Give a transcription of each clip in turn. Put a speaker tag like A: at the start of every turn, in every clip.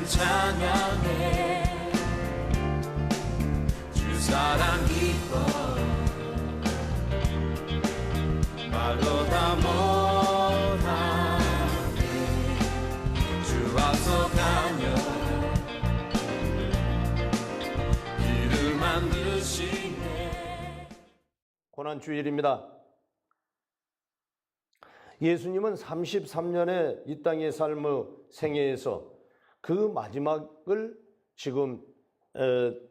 A: 찬양해 주 사랑 기뻐 말로 다 못하네 주 앞서 가며 길을 만드시네.
B: 고난주일입니다. 예수님은 33년의 이 땅의 삶의 생애에서 그 마지막을 지금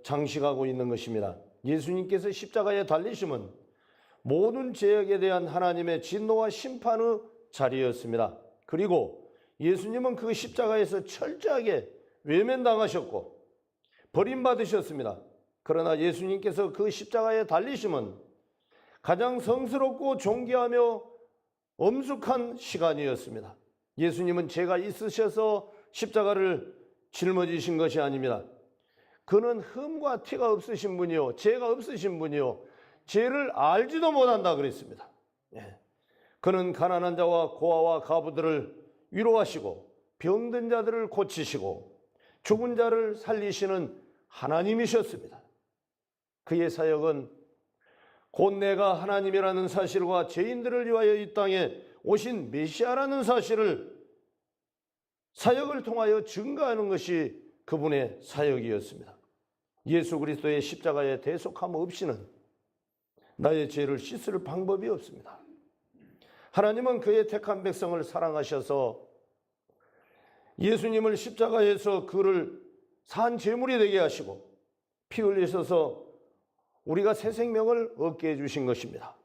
B: 장식하고 있는 것입니다. 예수님께서 십자가에 달리심은 모든 죄악에 대한 하나님의 진노와 심판의 자리였습니다. 그리고 예수님은 그 십자가에서 철저하게 외면당하셨고 버림받으셨습니다. 그러나 예수님께서 그 십자가에 달리심은 가장 성스럽고 존귀하며 엄숙한 시간이었습니다. 예수님은 죄가 있으셔서 십자가를 짊어지신 것이 아닙니다. 그는 흠과 티가 없으신 분이요 죄가 없으신 분이요 죄를 알지도 못한다 그랬습니다. 그는 가난한 자와 고아와 과부들을 위로하시고 병든 자들을 고치시고 죽은 자를 살리시는 하나님이셨습니다. 그의 사역은 곧 내가 하나님이라는 사실과 죄인들을 위하여 이 땅에 오신 메시아라는 사실을 사역을 통하여 증거하는 것이 그분의 사역이었습니다. 예수 그리스도의 십자가에 대속함 없이는 나의 죄를 씻을 방법이 없습니다. 하나님은 그의 택한 백성을 사랑하셔서 예수님을 십자가에서 그를 산 제물이 되게 하시고 피 흘리셔서 우리가 새 생명을 얻게 해주신 것입니다.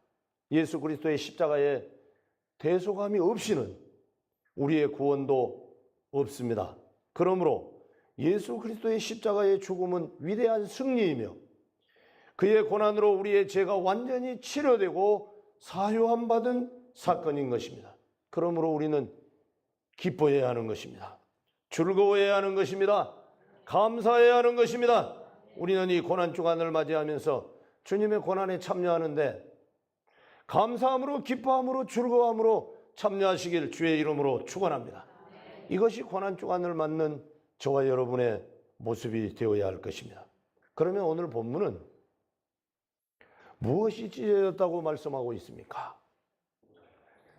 B: 예수 그리스도의 십자가에 대속함이 없이는 우리의 구원도 없습니다. 그러므로 예수 그리스도의 십자가의 죽음은 위대한 승리이며 그의 고난으로 우리의 죄가 완전히 치료되고 사효함 받은 사건인 것입니다. 그러므로 우리는 기뻐해야 하는 것입니다. 즐거워해야 하는 것입니다. 감사해야 하는 것입니다. 우리는 이 고난 주간을 맞이하면서 주님의 고난에 참여하는데 감사함으로 기뻐함으로 즐거움으로 참여하시길 주의 이름으로 축원합니다. 이것이 고난 주간을 맞는 저와 여러분의 모습이 되어야 할 것입니다. 그러면 오늘 본문은 무엇이 찢어졌다고 말씀하고 있습니까?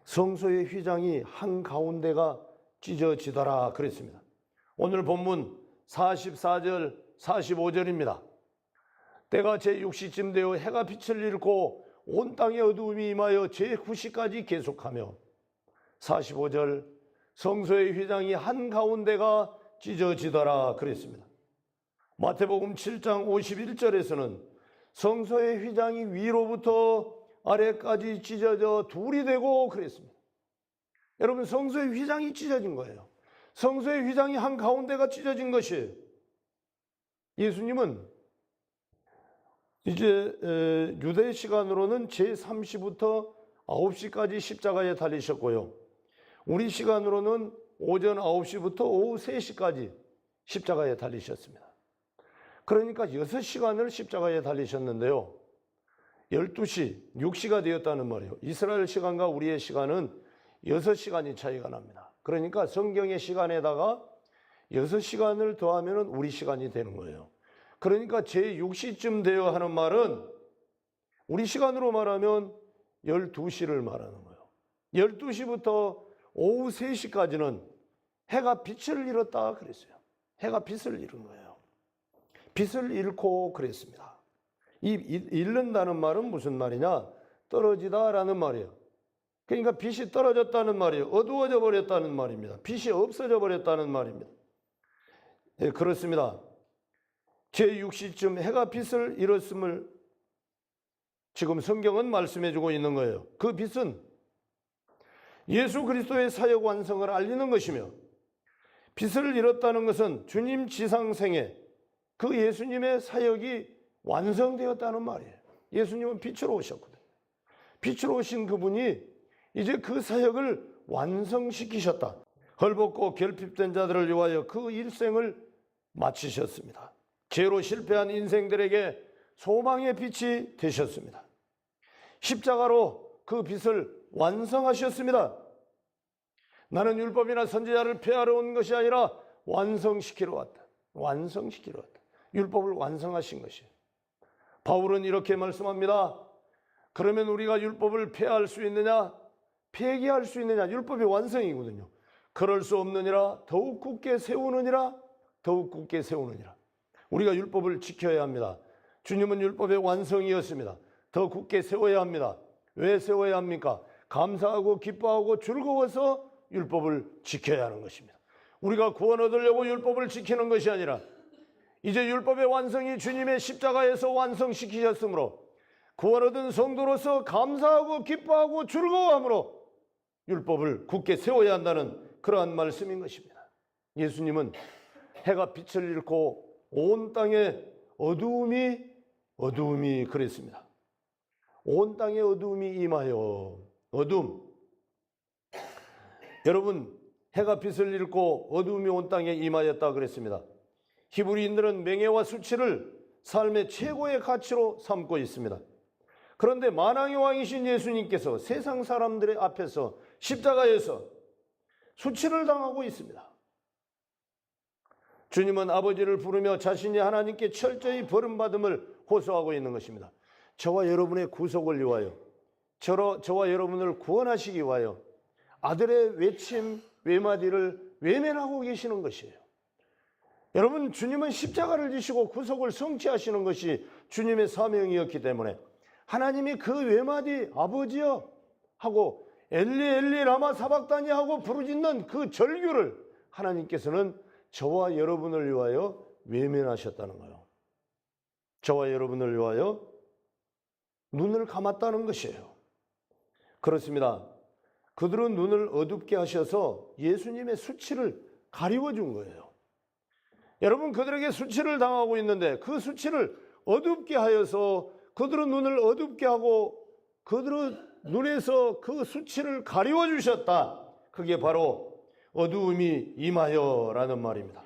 B: 성소의 휘장이 한가운데가 찢어지더라 그랬습니다. 오늘 본문 44절 45절입니다. 때가 제6시쯤 되어 해가 빛을 잃고 온 땅에 어두움이 임하여 제9시까지 계속하며 45절 성소의 휘장이 한가운데가 찢어지더라 그랬습니다. 마태복음 7장 51절에서는 성소의 휘장이 위로부터 아래까지 찢어져 둘이 되고 그랬습니다. 여러분, 성소의 휘장이 찢어진 거예요. 성소의 휘장이 한가운데가 찢어진 것이에요. 예수님은 이제 유대 시간으로는 제3시부터 9시까지 십자가에 달리셨고요. 우리 시간으로는 오전 9시부터 오후 3시까지 십자가에 달리셨습니다. 그러니까 6시간을 십자가에 달리셨는데요. 12시, 6시가 되었다는 말이에요. 이스라엘 시간과 우리의 시간은 6시간이 차이가 납니다. 그러니까 성경의 시간에다가 6시간을 더하면 우리 시간이 되는 거예요. 그러니까 제6시쯤 되어 하는 말은 우리 시간으로 말하면 12시를 말하는 거예요. 12시부터 오후 3시까지는 해가 빛을 잃었다 그랬어요. 해가 빛을 잃은 거예요. 빛을 잃고 그랬습니다. 이 잃는다는 말은 무슨 말이냐? 떨어지다라는 말이에요. 그러니까 빛이 떨어졌다는 말이에요. 어두워져 버렸다는 말입니다. 빛이 없어져 버렸다는 말입니다. 네, 그렇습니다. 제6시쯤 해가 빛을 잃었음을 지금 성경은 말씀해 주고 있는 거예요. 그 빛은 예수 그리스도의 사역 완성을 알리는 것이며, 빛을 잃었다는 것은 주님 지상생에 그 예수님의 사역이 완성되었다는 말이에요. 예수님은 빛으로 오셨거든요. 빛으로 오신 그분이 이제 그 사역을 완성시키셨다. 헐벗고 결핍된 자들을 위하여 그 일생을 마치셨습니다. 죄로 실패한 인생들에게 소망의 빛이 되셨습니다. 십자가로 그 빛을 완성하셨습니다. 나는 율법이나 선지자를 폐하러 온 것이 아니라 완성시키러 왔다. 완성시키러 왔다. 율법을 완성하신 것이에요. 바울은 이렇게 말씀합니다. 그러면 우리가 율법을 폐할 수 있느냐? 폐기할 수 있느냐? 율법이 완성이거든요. 그럴 수 없느니라. 더욱 굳게 세우느니라. 더욱 굳게 세우느니라. 우리가 율법을 지켜야 합니다. 주님은 율법의 완성이었습니다. 더 굳게 세워야 합니다. 왜 세워야 합니까? 감사하고 기뻐하고 즐거워서 율법을 지켜야 하는 것입니다. 우리가 구원 얻으려고 율법을 지키는 것이 아니라 이제 율법의 완성이 주님의 십자가에서 완성시키셨으므로 구원 얻은 성도로서 감사하고 기뻐하고 즐거워함으로 율법을 굳게 세워야 한다는 그러한 말씀인 것입니다. 예수님은 해가 빛을 잃고 온 땅에 어두움이 그랬습니다. 온 땅에 어두움이 임하여. 어둠. 여러분, 해가 빛을 잃고 어두움이 온 땅에 임하였다 그랬습니다. 히브리인들은 명예와 수치를 삶의 최고의 가치로 삼고 있습니다. 그런데 만왕의 왕이신 예수님께서 세상 사람들의 앞에서 십자가에서 수치를 당하고 있습니다. 주님은 아버지를 부르며 자신이 하나님께 철저히 버림받음을 호소하고 있는 것입니다. 저와 여러분의 구속을 위하여, 저와 여러분을 구원하시기 위하여 아들의 외침, 외마디를 외면하고 계시는 것이에요. 여러분, 주님은 십자가를 지시고 구속을 성취하시는 것이 주님의 사명이었기 때문에 하나님이 그 외마디 아버지여 하고 엘리 엘리 라마 사박다니 하고 부르짖는 그 절규를 하나님께서는 저와 여러분을 위하여 외면하셨다는 거예요. 저와 여러분을 위하여 눈을 감았다는 것이에요. 그렇습니다. 그들은 눈을 어둡게 하셔서 예수님의 수치를 가리워 준 거예요. 여러분, 그들에게 수치를 당하고 있는데 그 수치를 어둡게 하여서 그들은 눈을 어둡게 하고 그들은 눈에서 그 수치를 가리워 주셨다. 그게 바로 어두움이 임하여라는 말입니다.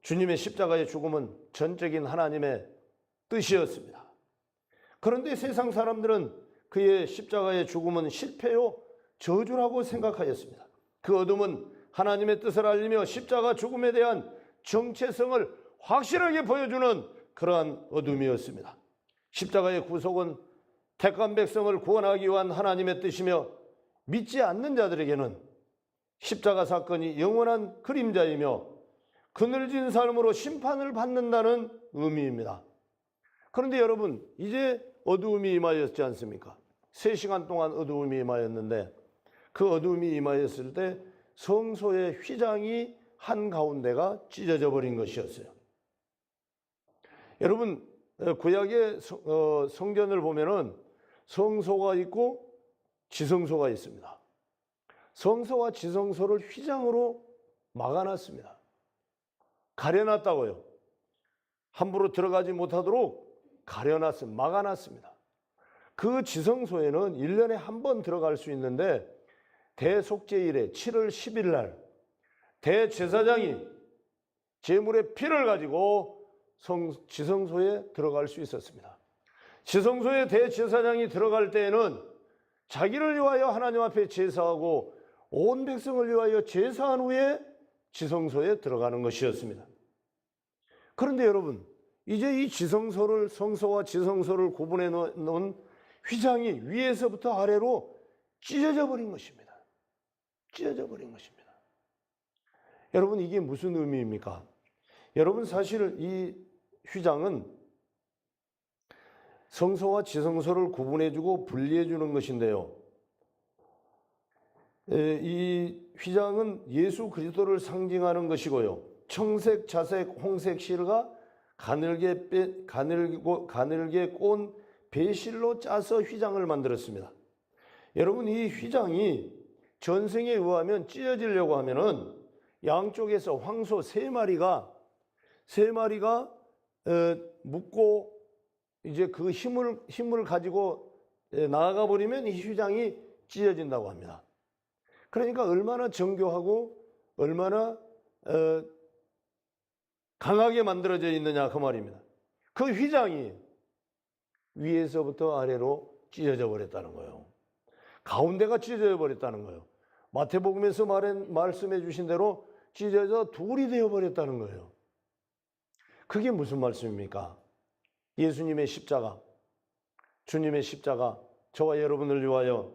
B: 주님의 십자가의 죽음은 전적인 하나님의 뜻이었습니다. 그런데 세상 사람들은 그의 십자가의 죽음은 실패요, 저주라고 생각하였습니다. 그 어둠은 하나님의 뜻을 알리며 십자가 죽음에 대한 정체성을 확실하게 보여주는 그러한 어둠이었습니다. 십자가의 구속은 택한 백성을 구원하기 위한 하나님의 뜻이며 믿지 않는 자들에게는 십자가 사건이 영원한 그림자이며 그늘진 삶으로 심판을 받는다는 의미입니다. 그런데 여러분, 이제 어두움이 임하였지 않습니까? 3시간 동안 어두움이 임하였는데 그 어두움이 임하였을 때 성소의 휘장이 한가운데가 찢어져 버린 것이었어요. 여러분, 구약의 성전을 보면은 성소가 있고 지성소가 있습니다. 성소와 지성소를 휘장으로 막아놨습니다. 가려놨다고요. 함부로 들어가지 못하도록 가려놨습니다. 막아놨습니다. 그 지성소에는 1년에 한 번 들어갈 수 있는데 대속죄일에 7월 10일 날 대제사장이 제물의 피를 가지고 지성소에 들어갈 수 있었습니다. 지성소에 대제사장이 들어갈 때에는 자기를 위하여 하나님 앞에 제사하고 온 백성을 위하여 제사한 후에 지성소에 들어가는 것이었습니다. 그런데 여러분, 이제 이 지성소를, 성소와 지성소를 구분해 놓은 휘장이 위에서부터 아래로 찢어져 버린 것입니다. 찢어져 버린 것입니다. 여러분, 이게 무슨 의미입니까? 여러분, 사실 이 휘장은 성소와 지성소를 구분해주고 분리해주는 것인데요. 이 휘장은 예수 그리스도를 상징하는 것이고요. 청색, 자색, 홍색 실과 가늘게 꼰 배실로 짜서 휘장을 만들었습니다. 여러분, 이 휘장이 전승에 의하면 찢어지려고 하면은 양쪽에서 황소 3마리가 묶고 이제 그 힘을 가지고 나아가 버리면 이 휘장이 찢어진다고 합니다. 그러니까 얼마나 정교하고 얼마나 강하게 만들어져 있느냐 그 말입니다. 그 휘장이 위에서부터 아래로 찢어져 버렸다는 거예요. 가운데가 찢어져 버렸다는 거예요. 마태복음에서 말씀해 주신 대로 찢어져 둘이 되어 버렸다는 거예요. 그게 무슨 말씀입니까? 예수님의 십자가, 주님의 십자가, 저와 여러분을 위하여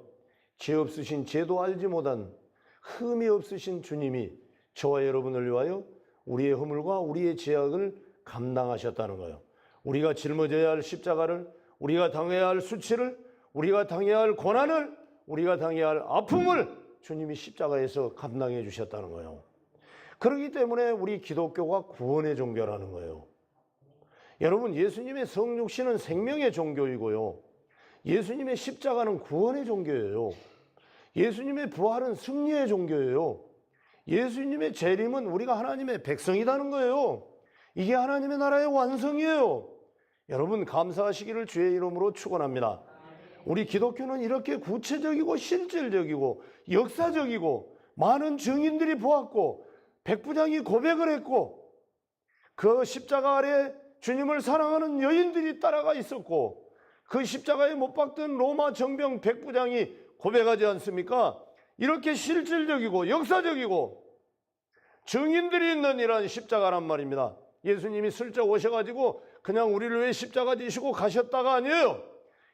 B: 죄 없으신, 죄도 알지 못한 흠이 없으신 주님이 저와 여러분을 위하여 우리의 허물과 우리의 죄악을 감당하셨다는 거예요. 우리가 짊어져야 할 십자가를, 우리가 당해야 할 수치를, 우리가 당해야 할 고난을, 우리가 당해야 할 아픔을 주님이 십자가에서 감당해 주셨다는 거예요. 그렇기 때문에 우리 기독교가 구원의 종교라는 거예요. 여러분, 예수님의 성육신은 생명의 종교이고요. 예수님의 십자가는 구원의 종교예요. 예수님의 부활은 승리의 종교예요. 예수님의 재림은 우리가 하나님의 백성이라는 거예요. 이게 하나님의 나라의 완성이에요. 여러분, 감사하시기를 주의 이름으로 축원합니다. 우리 기독교는 이렇게 구체적이고 실질적이고 역사적이고 많은 증인들이 보았고 백부장이 고백을 했고 그 십자가 아래 주님을 사랑하는 여인들이 따라가 있었고 그 십자가에 못 박던 로마 정병 백부장이 고백하지 않습니까? 이렇게 실질적이고 역사적이고 증인들이 있는 이러한 십자가란 말입니다. 예수님이 슬쩍 오셔가지고 그냥 우리를 위해 십자가 지시고 가셨다가 아니에요.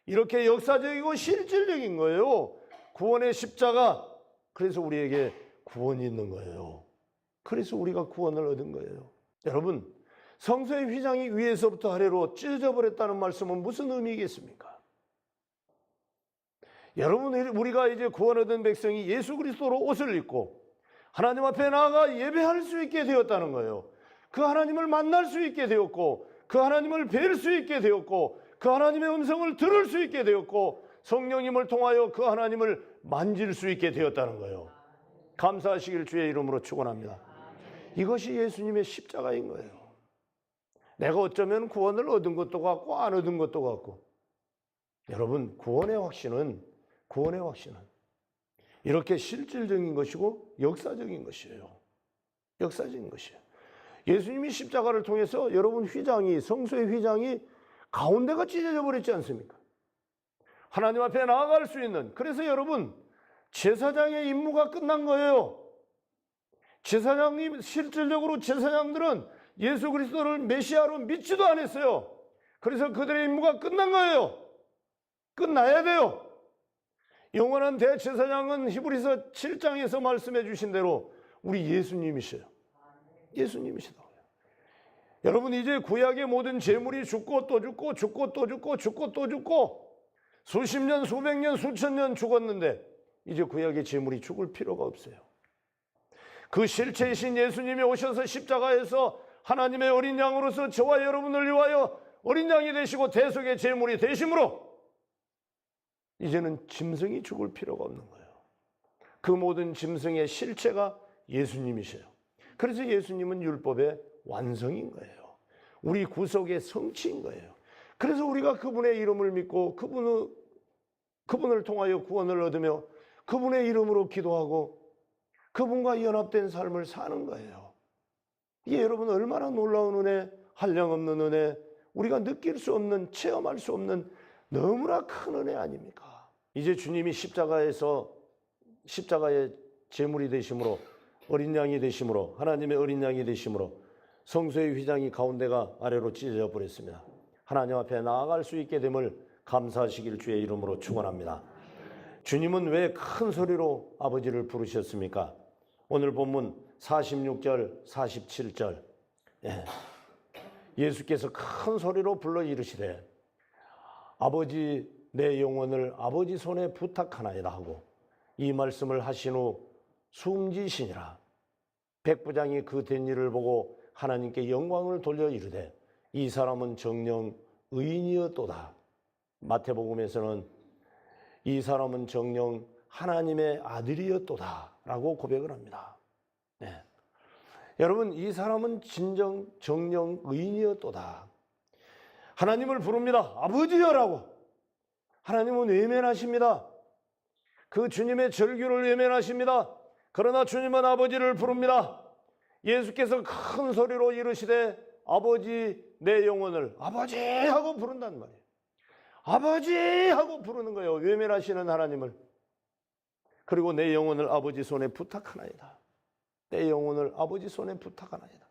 B: 이렇게 역사적이고 실질적인 거예요. 구원의 십자가. 그래서 우리에게 구원이 있는 거예요. 그래서 우리가 구원을 얻은 거예요. 여러분, 성소의 휘장이 위에서부터 아래로 찢어져 버렸다는 말씀은 무슨 의미겠습니까? 여러분, 우리가 이제 구원 얻은 백성이 예수 그리스도로 옷을 입고 하나님 앞에 나아가 예배할 수 있게 되었다는 거예요. 그 하나님을 만날 수 있게 되었고 그 하나님을 뵐 수 있게 되었고 그 하나님의 음성을 들을 수 있게 되었고 성령님을 통하여 그 하나님을 만질 수 있게 되었다는 거예요. 감사하시길 주의 이름으로 축원합니다. 이것이 예수님의 십자가인 거예요. 내가 어쩌면 구원을 얻은 것도 같고 안 얻은 것도 같고, 여러분, 구원의 확신은 이렇게 실질적인 것이고 역사적인 것이에요. 역사적인 것이에요. 예수님이 십자가를 통해서 여러분 휘장이, 성소의 휘장이 가운데가 찢어져 버렸지 않습니까? 하나님 앞에 나아갈 수 있는, 그래서 여러분 제사장의 임무가 끝난 거예요. 제사장님, 실질적으로 제사장들은 예수 그리스도를 메시아로 믿지도 않았어요. 그래서 그들의 임무가 끝난 거예요. 끝나야 돼요. 영원한 대제사장은 히브리서 7장에서 말씀해 주신 대로 우리 예수님이셔요. 예수님이시다고요. 여러분, 이제 구약의 모든 제물이 죽고 또 죽고 죽고 또 죽고 죽고 또 죽고 수십 년, 수백 년, 수천 년 죽었는데 이제 구약의 제물이 죽을 필요가 없어요. 그 실체이신 예수님이 오셔서 십자가에서 하나님의 어린 양으로서 저와 여러분을 위하여 어린 양이 되시고 대속의 제물이 되심으로 이제는 짐승이 죽을 필요가 없는 거예요. 그 모든 짐승의 실체가 예수님이셔요. 그래서 예수님은 율법의 완성인 거예요. 우리 구속의 성취인 거예요. 그래서 우리가 그분의 이름을 믿고 그분을 통하여 구원을 얻으며 그분의 이름으로 기도하고 그분과 연합된 삶을 사는 거예요. 이게 여러분 얼마나 놀라운 은혜, 한량없는 은혜, 우리가 느낄 수 없는, 체험할 수 없는 너무나 큰 은혜 아닙니까? 이제 주님이 십자가의 제물이 되심으로, 어린 양이 되심으로, 하나님의 어린 양이 되심으로 성소의 휘장이 가운데가 아래로 찢어져 버렸습니다. 하나님 앞에 나아갈 수 있게 됨을 감사하시길 주의 이름으로 축원합니다. 주님은 왜 큰 소리로 아버지를 부르셨습니까? 오늘 본문 46절, 47절 예수께서 큰 소리로 불러 이르시되 아버지, 내 영혼을 아버지 손에 부탁하나이다 하고 이 말씀을 하신 후 숨지시니라. 백부장이 그 된 일을 보고 하나님께 영광을 돌려 이르되 이 사람은 정녕 의인이었도다. 마태복음에서는 이 사람은 정녕 하나님의 아들이었도다 라고 고백을 합니다. 네. 여러분, 이 사람은 진정 정녕 의인이었도다. 하나님을 부릅니다. 아버지여라고. 하나님은 외면하십니다. 그 주님의 절규를 외면하십니다. 그러나 주님은 아버지를 부릅니다. 예수께서 큰 소리로 이르시되 아버지, 내 영혼을 아버지 하고 부른단 말이에요. 아버지 하고 부르는 거예요. 외면하시는 하나님을. 그리고 내 영혼을 아버지 손에 부탁하나이다. 내 영혼을 아버지 손에 부탁하나이다.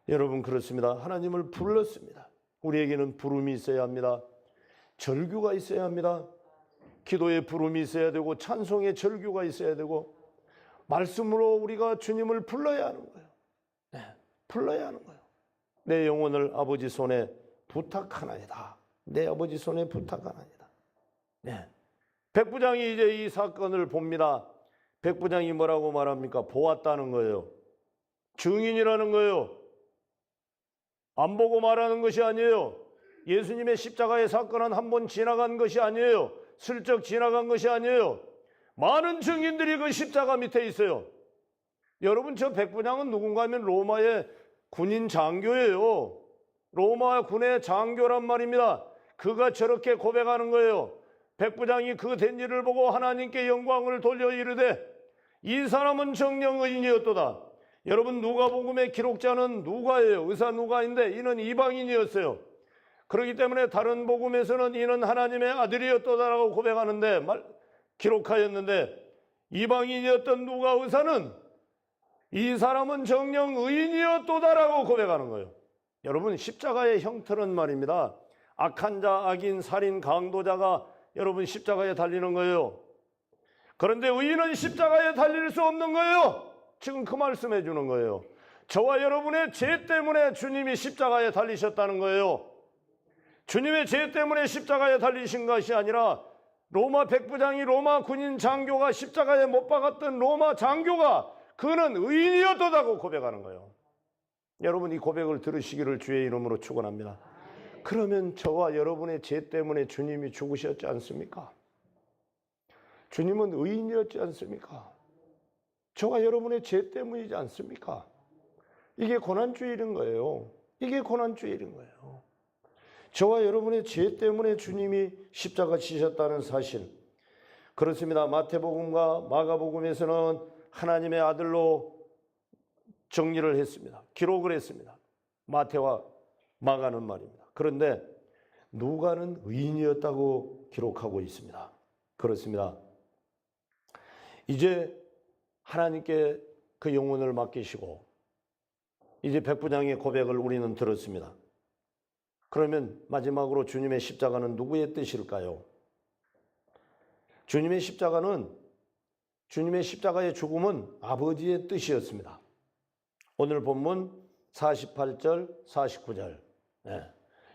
B: 여러분 그렇습니다. 하나님을 불렀습니다. 우리에게는 부름이 있어야 합니다. 절규가 있어야 합니다. 기도의 부름이 있어야 되고 찬송의 절규가 있어야 되고 말씀으로 우리가 주님을 불러야 하는 거예요. 네, 불러야 하는 거예요. 내 영혼을 아버지 손에 부탁하나이다. 내 아버지 손에 부탁하나이다. 네. 백부장이 이제 이 사건을 봅니다. 백부장이 뭐라고 말합니까? 보았다는 거예요. 증인이라는 거예요. 안 보고 말하는 것이 아니에요. 예수님의 십자가의 사건은 한 번 지나간 것이 아니에요. 슬쩍 지나간 것이 아니에요. 많은 증인들이 그 십자가 밑에 있어요. 여러분 저 백부장은 누군가 하면 로마의 군인 장교예요. 로마 군의 장교란 말입니다. 그가 저렇게 고백하는 거예요. 백부장이 그 된 일을 보고 하나님께 영광을 돌려 이르되 이 사람은 정령 의인이었도다. 여러분 누가복음의 기록자는 누가예요. 의사 누가인데 이는 이방인이었어요. 그렇기 때문에 다른 복음에서는 이는 하나님의 아들이었도다라고 고백하는데 기록하였는데 이방인이었던 누가 의사는 이 사람은 정령 의인이었도다라고 고백하는 거예요. 여러분 십자가의 형틀은 말입니다. 악한 자, 악인, 살인, 강도자가 여러분 십자가에 달리는 거예요. 그런데 의인은 십자가에 달릴 수 없는 거예요. 지금 그 말씀해 주는 거예요. 저와 여러분의 죄 때문에 주님이 십자가에 달리셨다는 거예요. 주님의 죄 때문에 십자가에 달리신 것이 아니라 로마 백부장이 로마 군인 장교가 십자가에 못 박았던 로마 장교가 그는 의인이었다고 고백하는 거예요. 여러분 이 고백을 들으시기를 주의 이름으로 축원합니다. 그러면 저와 여러분의 죄 때문에 주님이 죽으셨지 않습니까? 주님은 의인이었지 않습니까? 저와 여러분의 죄 때문이지 않습니까? 이게 고난주일인 거예요. 이게 고난주일인 거예요. 저와 여러분의 죄 때문에 주님이 십자가 지셨다는 사실. 그렇습니다. 마태복음과 마가복음에서는 하나님의 아들로 정리를 했습니다. 기록을 했습니다. 마태와 마가는 말입니다. 그런데 누가는 의인이었다고 기록하고 있습니다. 그렇습니다. 이제 하나님께 그 영혼을 맡기시고 이제 백부장의 고백을 우리는 들었습니다. 그러면 마지막으로 주님의 십자가는 누구의 뜻일까요? 주님의 십자가의 죽음은 아버지의 뜻이었습니다. 오늘 본문 48절, 49절. 네.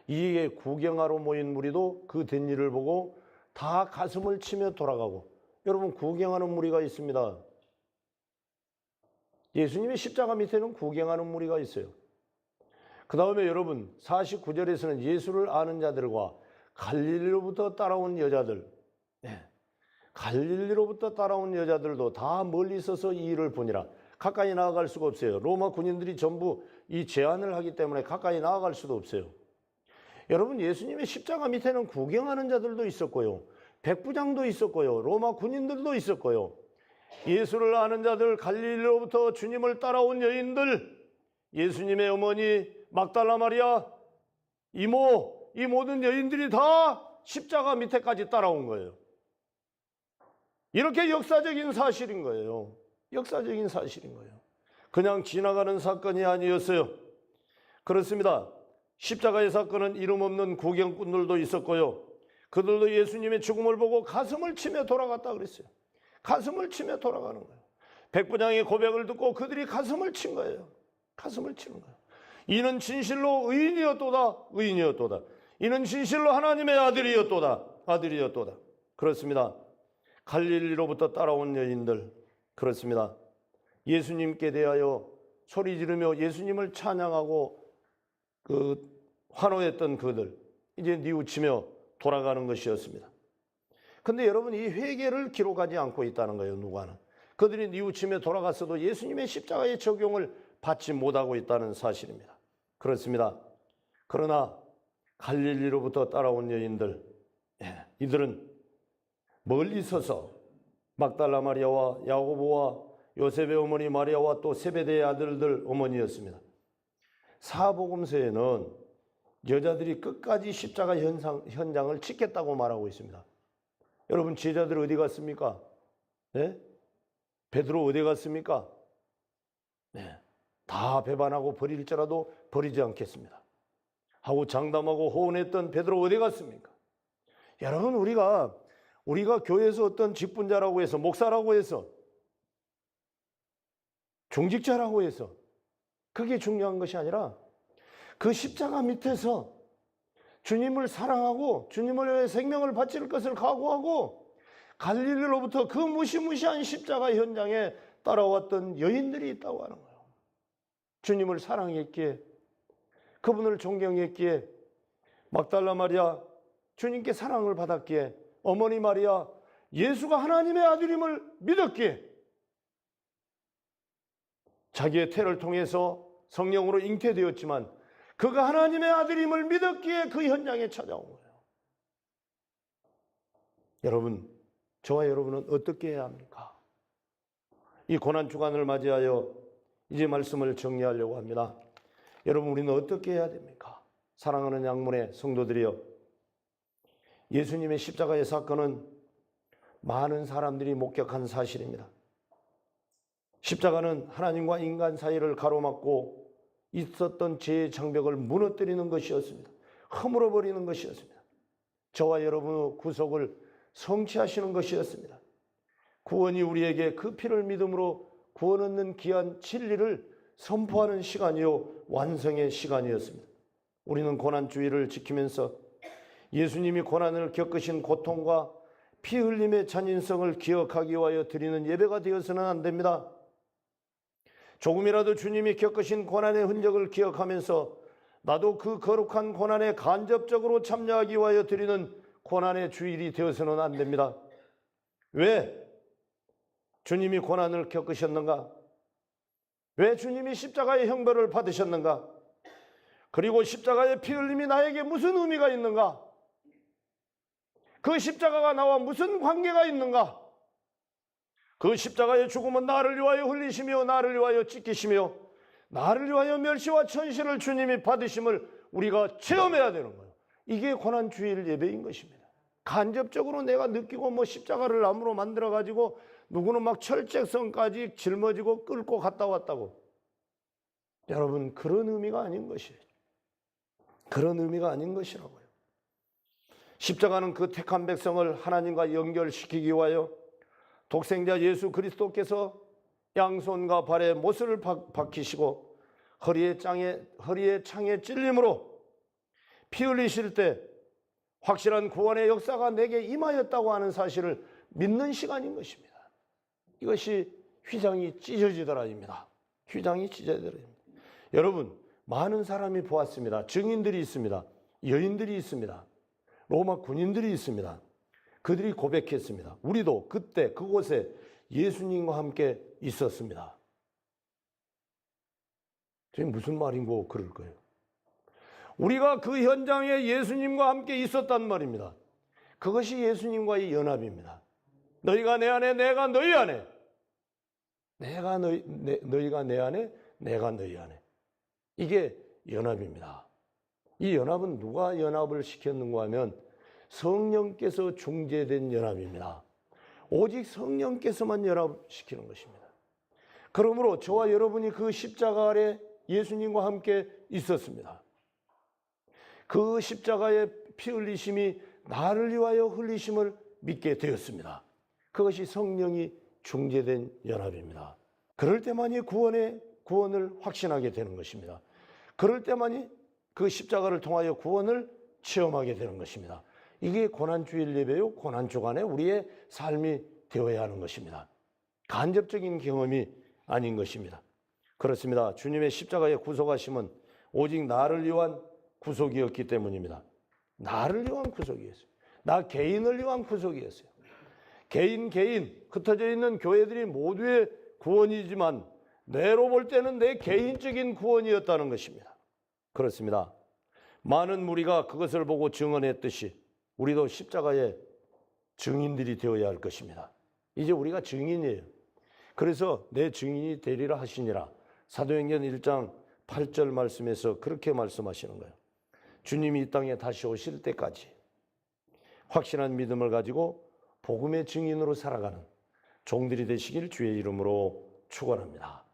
B: 이에 구경하러 모인 무리도 그 된 일을 보고 다 가슴을 치며 돌아가고. 여러분 구경하는 무리가 있습니다. 예수님의 십자가 밑에는 구경하는 무리가 있어요. 그 다음에 여러분 49절에서는 예수를 아는 자들과 갈릴리로부터 따라온 여자들, 갈릴리로부터 따라온 여자들도 다 멀리 있어서 이 일을 보니라. 가까이 나아갈 수가 없어요. 로마 군인들이 전부 이 제안을 하기 때문에 가까이 나아갈 수도 없어요. 여러분 예수님의 십자가 밑에는 구경하는 자들도 있었고요. 백부장도 있었고요. 로마 군인들도 있었고요. 예수를 아는 자들, 갈릴리로부터 주님을 따라온 여인들, 예수님의 어머니 막달라 마리아, 이모, 이 모든 여인들이 다 십자가 밑에까지 따라온 거예요. 이렇게 역사적인 사실인 거예요. 역사적인 사실인 거예요. 그냥 지나가는 사건이 아니었어요. 그렇습니다. 십자가의 사건은 이름 없는 구경꾼들도 있었고요. 그들도 예수님의 죽음을 보고 가슴을 치며 돌아갔다 그랬어요. 가슴을 치며 돌아가는 거예요. 백부장의 고백을 듣고 그들이 가슴을 친 거예요. 가슴을 치는 거예요. 이는 진실로 의인이었도다. 의인이었도다. 이는 진실로 하나님의 아들이었도다. 아들이었도다. 그렇습니다. 갈릴리로부터 따라온 여인들, 그렇습니다. 예수님께 대하여 소리 지르며 예수님을 찬양하고 환호했던 그들, 이제 뉘우치며 돌아가는 것이었습니다. 근데 여러분 이 회개를 기록하지 않고 있다는 거예요. 누가는. 그들이 뉘우치며 돌아갔어도 예수님의 십자가의 적용을 받지 못하고 있다는 사실입니다. 그렇습니다. 그러나 갈릴리로부터 따라온 여인들, 이들은 멀리 서서 막달라 마리아와 야고보와 요셉의 어머니 마리아와 또 세베대의 아들들 어머니였습니다. 사복음서에는 여자들이 끝까지 십자가 현장을 지켰다고 말하고 있습니다. 여러분, 제자들 어디 갔습니까? 네? 베드로 어디 갔습니까? 네. 다 배반하고 버릴지라도 버리지 않겠습니다 하고 장담하고 호언했던 베드로 어디 갔습니까? 여러분, 우리가 교회에서 어떤 직분자라고 해서, 목사라고 해서, 중직자라고 해서 그게 중요한 것이 아니라 그 십자가 밑에서 주님을 사랑하고 주님을 위해 생명을 바칠 것을 각오하고 갈릴리로부터 그 무시무시한 십자가 현장에 따라왔던 여인들이 있다고 하는 거예요. 주님을 사랑했기에, 그분을 존경했기에, 막달라 마리아 주님께 사랑을 받았기에, 어머니 마리아 예수가 하나님의 아들임을 믿었기에 자기의 태를 통해서 성령으로 잉태되었지만 그가 하나님의 아들임을 믿었기에 그 현장에 찾아온 거예요. 여러분, 저와 여러분은 어떻게 해야 합니까? 이 고난주간을 맞이하여 이제 말씀을 정리하려고 합니다. 여러분, 우리는 어떻게 해야 됩니까? 사랑하는 양문의 성도들이여, 예수님의 십자가의 사건은 많은 사람들이 목격한 사실입니다. 십자가는 하나님과 인간 사이를 가로막고 있었던 죄의 장벽을 무너뜨리는 것이었습니다. 허물어버리는 것이었습니다. 저와 여러분의 구속을 성취하시는 것이었습니다. 구원이 우리에게 그 피를 믿음으로 구원 얻는 귀한 진리를 선포하는 시간이요, 완성의 시간이었습니다. 우리는 고난주의를 지키면서 예수님이 고난을 겪으신 고통과 피 흘림의 잔인성을 기억하기 위하여 드리는 예배가 되어서는 안 됩니다. 조금이라도 주님이 겪으신 고난의 흔적을 기억하면서 나도 그 거룩한 고난에 간접적으로 참여하기 위하여 드리는 고난의 주일이 되어서는 안 됩니다. 왜 주님이 고난을 겪으셨는가? 왜 주님이 십자가의 형벌을 받으셨는가? 그리고 십자가의 피 흘림이 나에게 무슨 의미가 있는가? 그 십자가가 나와 무슨 관계가 있는가? 그 십자가의 죽음은 나를 위하여 흘리시며 나를 위하여 찢기시며 나를 위하여 멸시와 천시를 주님이 받으심을 우리가 체험해야 되는 거예요. 이게 고난주일 예배인 것입니다. 간접적으로 내가 느끼고 십자가를 나무로 만들어가지고 누구는 막 철책선까지 짊어지고 끌고 갔다 왔다고. 여러분, 그런 의미가 아닌 것이에요. 그런 의미가 아닌 것이라고요. 십자가는 그 택한 백성을 하나님과 연결시키기 위하여 독생자 예수 그리스도께서 양손과 발에 못을 박히시고 허리에 창에 찔림으로 피 흘리실 때 확실한 구원의 역사가 내게 임하였다고 하는 사실을 믿는 시간인 것입니다. 이것이 휘장이 찢어지더라입니다. 휘장이 찢어지더라입니다. 여러분, 많은 사람이 보았습니다. 증인들이 있습니다. 여인들이 있습니다. 로마 군인들이 있습니다. 그들이 고백했습니다. 우리도 그때 그곳에 예수님과 함께 있었습니다. 저게 무슨 말인고 그럴 거예요. 우리가 그 현장에 예수님과 함께 있었단 말입니다. 그것이 예수님과의 연합입니다. 너희가 내 안에, 내가 너희 안에. 너희가 내 안에, 내가 너희 안에. 이게 연합입니다. 이 연합은 누가 연합을 시켰는가 하면 성령께서 중재된 연합입니다. 오직 성령께서만 연합시키는 것입니다. 그러므로 저와 여러분이 그 십자가 아래 예수님과 함께 있었습니다. 그 십자가의 피 흘리심이 나를 위하여 흘리심을 믿게 되었습니다. 그것이 성령이 중재된 연합입니다. 그럴 때만이 구원을 확신하게 되는 것입니다. 그럴 때만이 그 십자가를 통하여 구원을 체험하게 되는 것입니다. 이게 고난주일 예배요, 고난주간에 우리의 삶이 되어야 하는 것입니다. 간접적인 경험이 아닌 것입니다. 그렇습니다. 주님의 십자가의 구속하심은 오직 나를 위한 구속이었기 때문입니다. 나를 위한 구속이었어요. 나 개인을 위한 구속이었어요. 개인 흩어져 있는 교회들이 모두의 구원이지만 내로 볼 때는 내 개인적인 구원이었다는 것입니다. 그렇습니다. 많은 무리가 그것을 보고 증언했듯이 우리도 십자가의 증인들이 되어야 할 것입니다. 이제 우리가 증인이에요. 그래서 내 증인이 되리라 하시니라. 사도행전 1장 8절 말씀에서 그렇게 말씀하시는 거예요. 주님이 이 땅에 다시 오실 때까지 확실한 믿음을 가지고 복음의 증인으로 살아가는 종들이 되시길 주의 이름으로 축원합니다.